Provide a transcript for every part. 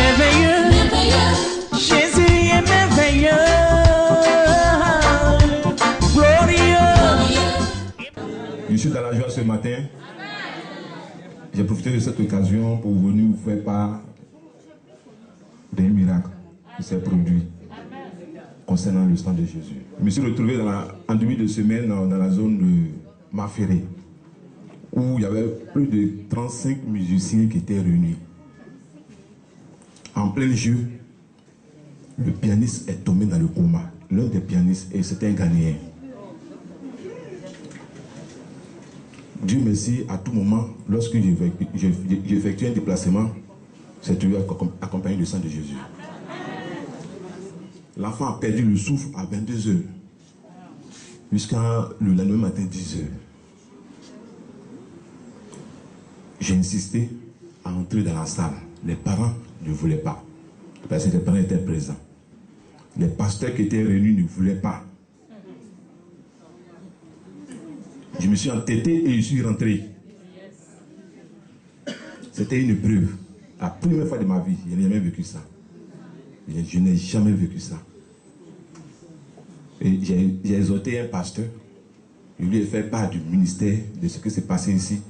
merveilleux. Jésus est merveilleux. Glorieux. Je suis dans la joie ce matin. J'ai profité de cette occasion pour venir vous faire part d'un miracle qui s'est produit concernant le sang de Jésus. Je me suis retrouvé en début de semaine dans la zone de Maféré, où il y avait plus de 35 musiciens qui étaient réunis. En plein jeu, le pianiste est tombé dans le coma. L'un des pianistes, et c'était un Ghanéen. Dieu merci, à tout moment, lorsque j'effectue un déplacement, c'est toujours accompagné du sang de Jésus. L'enfant a perdu le souffle à 22 heures, jusqu'à le lendemain matin, 10 heures. J'ai insisté à entrer dans la salle. Les parents ne voulaient pas, parce que les parents étaient présents. Les pasteurs qui étaient réunis ne voulaient pas. Je me suis entêté et je suis rentré. C'était une épreuve. La première fois de ma vie, je n'ai jamais vécu ça. Je n'ai jamais vécu ça. Et j'ai exhorté un pasteur. Je lui ai fait part du ministère, de ce qui s'est passé ici.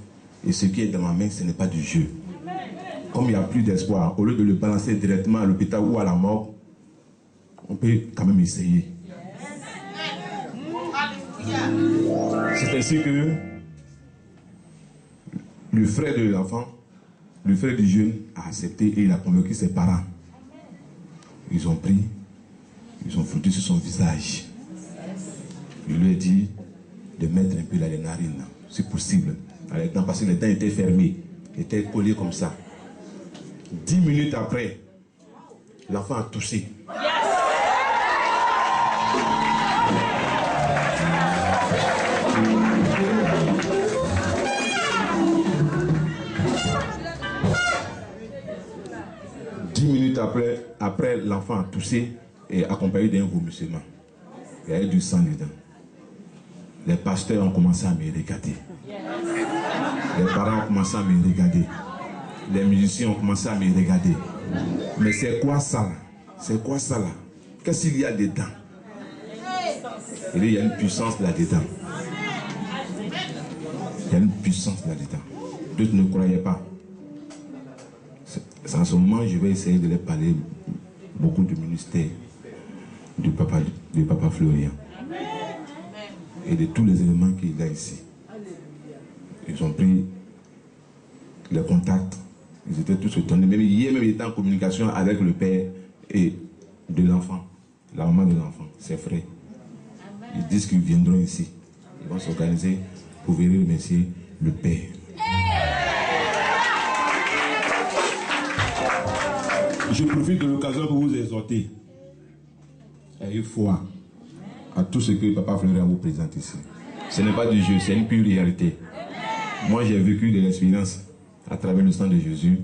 Et ce qui est dans ma main, ce n'est pas du jeu. Comme il n'y a plus d'espoir, au lieu de le balancer directement à l'hôpital ou à la mort, on peut quand même essayer. C'est ainsi que le frère de l'enfant, le frère du jeune, a accepté et il a convoqué ses parents. Ils ont pris, ils ont frotté sur son visage. Je lui ai dit de mettre un peu dans les narines, si possible, avec le temps, parce que les dents étaient fermées, étaient collées comme ça. 10 minutes après, l'enfant a toussé. Après l'enfant a toussé et accompagné d'un vomissement. Il y avait du sang dedans. Les pasteurs ont commencé à me regarder. Les parents ont commencé à me regarder. Les musiciens ont commencé à me regarder. Mais c'est quoi ça là? C'est quoi ça là? Qu'est-ce qu'il y a dedans? Il y a une puissance là-dedans. Il y a une puissance là-dedans. D'autres ne croyaient pas. En ce moment, je vais essayer de leur parler beaucoup du ministère du papa Florian et de tous les éléments qu'il a ici. Ils ont pris les contacts, ils étaient tous étonnés. Même hier, il était en communication avec le père et de l'enfant, la maman de l'enfant, ses frères. Ils disent qu'ils viendront ici. Ils vont s'organiser pour venir remercier le père. Je profite de l'occasion pour vous exhorter. Ayez foi à tout ce que Papa Florian vous présente ici. Ce n'est pas du jeu, c'est une pure réalité. Moi, j'ai vécu de l'expérience à travers le sang de Jésus,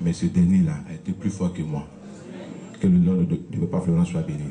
mais ce dernier-là a été plus fort que moi. Que le nom de Papa Florian soit béni.